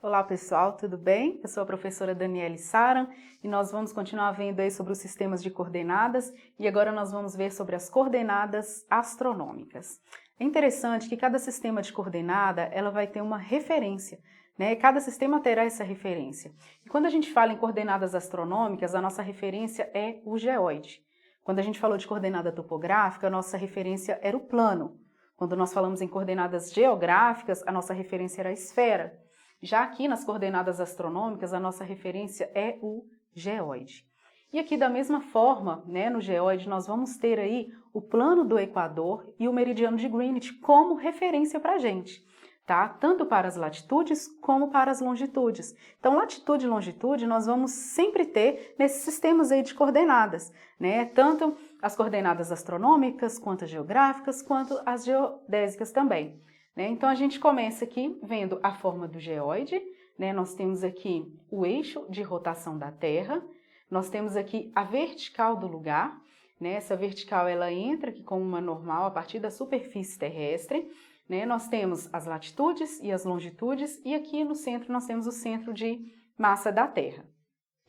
Olá pessoal, tudo bem? Eu sou a professora Daniele Saran e nós vamos continuar vendo aí sobre os sistemas de coordenadas e agora nós vamos ver sobre as coordenadas astronômicas. É interessante que cada sistema de coordenada ela vai ter uma referência, né? Cada sistema terá essa referência. E quando a gente fala em coordenadas astronômicas, a nossa referência é o geóide. Quando a gente falou de coordenada topográfica, a nossa referência era o plano. Quando nós falamos em coordenadas geográficas, a nossa referência era a esfera. Já aqui nas coordenadas astronômicas, a nossa referência é o geóide. E aqui da mesma forma, né, no geóide, nós vamos ter aí o plano do Equador e o meridiano de Greenwich como referência para a gente, tá? Tanto para as latitudes como para as longitudes. Então, latitude e longitude nós vamos sempre ter nesses sistemas aí de coordenadas, né? Tanto as coordenadas astronômicas, quanto as geográficas, quanto as geodésicas também. Então, a gente começa aqui vendo a forma do geóide, né? Nós temos aqui o eixo de rotação da Terra, nós temos aqui a vertical do lugar, né? Essa vertical ela entra aqui como uma normal a partir da superfície terrestre, né? Nós temos as latitudes e as longitudes e aqui no centro nós temos o centro de massa da Terra.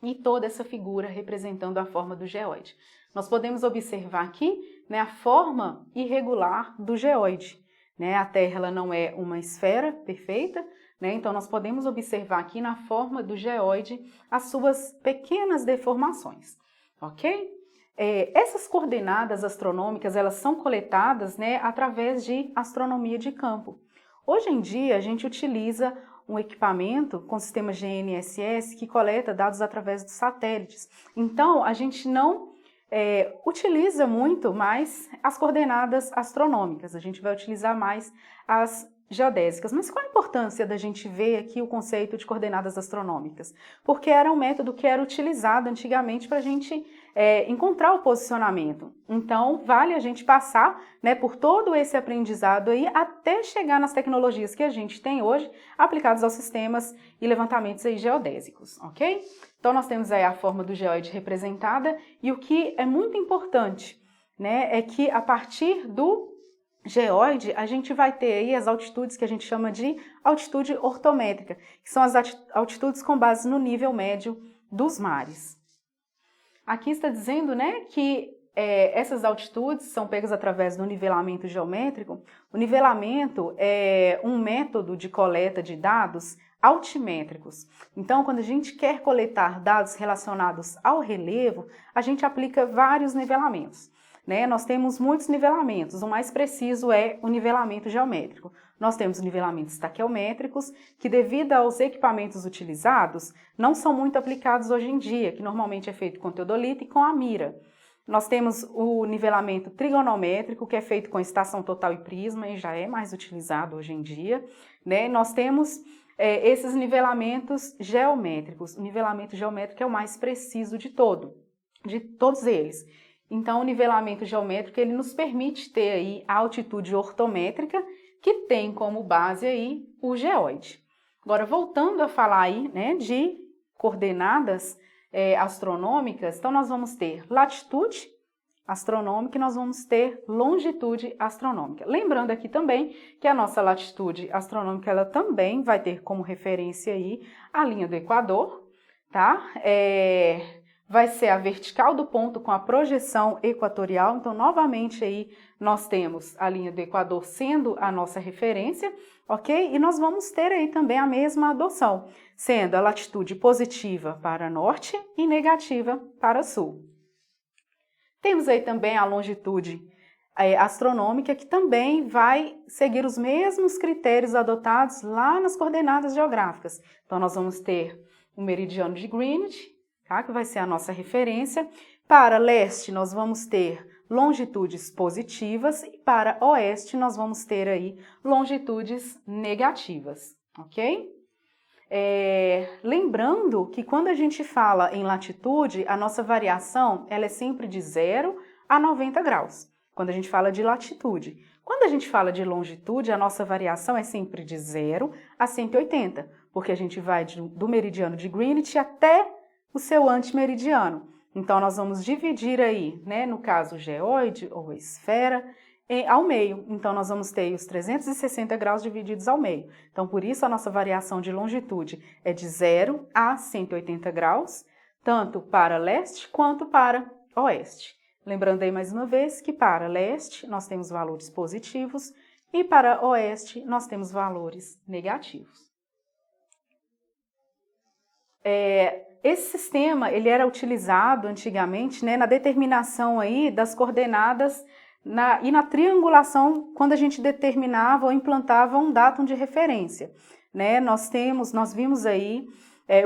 E toda essa figura representando a forma do geóide. Nós podemos observar aqui, né, a forma irregular do geóide. A Terra ela não é uma esfera perfeita, né? Então nós podemos observar aqui na forma do geóide as suas pequenas deformações, ok? Essas coordenadas astronômicas elas são coletadas, né, através de astronomia de campo. Hoje em dia a gente utiliza um equipamento com sistema GNSS que coleta dados através dos satélites. Então a gente não utiliza muito mais as coordenadas astronômicas, a gente vai utilizar mais as geodésicas. Mas qual a importância da gente ver aqui o conceito de coordenadas astronômicas? Porque era um método que era utilizado antigamente para a gente encontrar o posicionamento. Então, vale a gente passar, né, por todo esse aprendizado aí até chegar nas tecnologias que a gente tem hoje aplicadas aos sistemas e levantamentos aí geodésicos, ok? Então, nós temos aí a forma do geóide representada e o que é muito importante, né, é que a partir do geóide a gente vai ter aí as altitudes que a gente chama de altitude ortométrica, que são as altitudes com base no nível médio dos mares. Aqui está dizendo, né, que essas altitudes são pegas através do nivelamento geométrico. O nivelamento é um método de coleta de dados altimétricos. Então, quando a gente quer coletar dados relacionados ao relevo, a gente aplica vários nivelamentos. Nós temos muitos nivelamentos, o mais preciso é o nivelamento geométrico. Nós temos nivelamentos taqueométricos, que devido aos equipamentos utilizados, não são muito aplicados hoje em dia, que normalmente é feito com teodolita e com a mira. Nós temos o nivelamento trigonométrico, que é feito com estação total e prisma, e já é mais utilizado hoje em dia. Nós temos esses nivelamentos geométricos. O nivelamento geométrico é o mais preciso de todos eles. Então, o nivelamento geométrico ele nos permite ter aí a altitude ortométrica, que tem como base aí o geóide. Agora, voltando a falar aí, né, de coordenadas astronômicas, então nós vamos ter latitude astronômica e nós vamos ter longitude astronômica. Lembrando aqui também que a nossa latitude astronômica ela também vai ter como referência aí a linha do Equador, tá? Vai ser a vertical do ponto com a projeção equatorial. Então, novamente aí nós temos a linha do Equador sendo a nossa referência, ok? E nós vamos ter aí também a mesma adoção, sendo a latitude positiva para norte e negativa para sul. Temos aí também a longitude astronômica, que também vai seguir os mesmos critérios adotados lá nas coordenadas geográficas. Então, nós vamos ter o meridiano de Greenwich, que vai ser a nossa referência. Para leste, nós vamos ter longitudes positivas e para oeste, nós vamos ter aí longitudes negativas, ok? Lembrando que quando a gente fala em latitude, a nossa variação ela é sempre de 0 a 90 graus, quando a gente fala de latitude. Quando a gente fala de longitude, a nossa variação é sempre de 0 a 180, porque a gente vai do meridiano de Greenwich até o seu antimeridiano. Então, nós vamos dividir aí, né, no caso, o geóide ou a esfera, ao meio. Então, nós vamos ter os 360 graus divididos ao meio. Então, por isso, a nossa variação de longitude é de 0 a 180 graus, tanto para leste quanto para oeste. Lembrando aí mais uma vez que para leste nós temos valores positivos e para oeste nós temos valores negativos. Esse sistema ele era utilizado antigamente, né, na determinação aí das coordenadas e na triangulação quando a gente determinava ou implantava um datum de referência, né? Nós vimos aí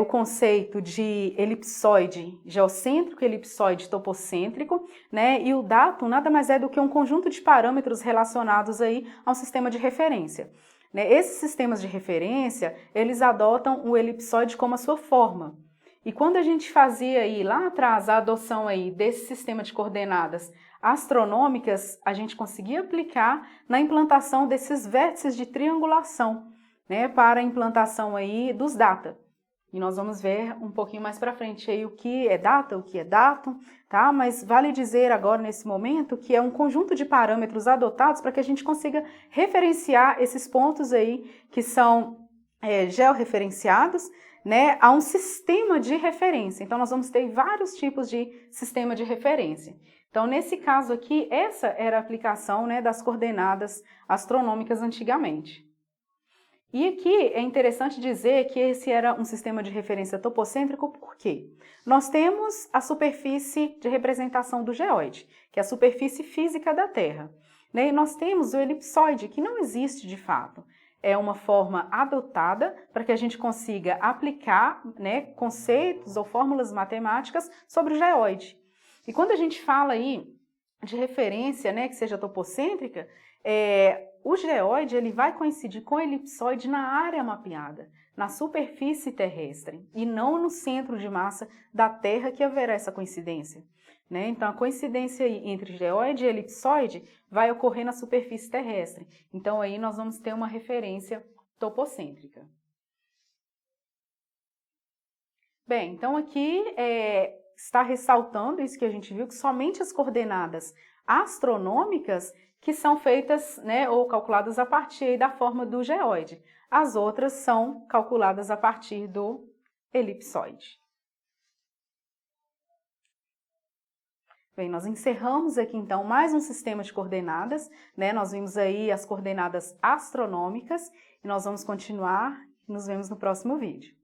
o conceito de elipsoide geocêntrico e elipsoide topocêntrico, né? E o datum nada mais é do que um conjunto de parâmetros relacionados aí a um sistema de referência. Esses sistemas de referência, eles adotam o elipsoide como a sua forma. E quando a gente fazia aí lá atrás a adoção aí desse sistema de coordenadas astronômicas, a gente conseguia aplicar na implantação desses vértices de triangulação, né, para a implantação aí dos data. E nós vamos ver um pouquinho mais para frente aí o que é data, o que é datum, tá? Mas vale dizer agora nesse momento que é um conjunto de parâmetros adotados para que a gente consiga referenciar esses pontos aí que são georreferenciados, né, a um sistema de referência. Então, nós vamos ter vários tipos de sistema de referência. Então, nesse caso aqui, essa era a aplicação, né, das coordenadas astronômicas antigamente. E aqui é interessante dizer que esse era um sistema de referência topocêntrico, por quê? Nós temos a superfície de representação do geóide, que é a superfície física da Terra, né? E nós temos o elipsoide, que não existe de fato. É uma forma adotada para que a gente consiga aplicar, né, conceitos ou fórmulas matemáticas sobre o geóide. E quando a gente fala aí de referência, né, que seja topocêntrica, o geóide ele vai coincidir com o elipsoide na área mapeada, na superfície terrestre, e não no centro de massa da Terra que haverá essa coincidência. Né? Então, a coincidência aí entre geóide e elipsoide vai ocorrer na superfície terrestre. Então, aí nós vamos ter uma referência topocêntrica. Bem, então aqui está ressaltando isso que a gente viu, que somente as coordenadas astronômicas que são feitas, né, ou calculadas a partir da forma do geóide. As outras são calculadas a partir do elipsoide. Bem, nós encerramos aqui então mais um sistema de coordenadas, né? Nós vimos aí as coordenadas astronômicas e nós vamos continuar e nos vemos no próximo vídeo.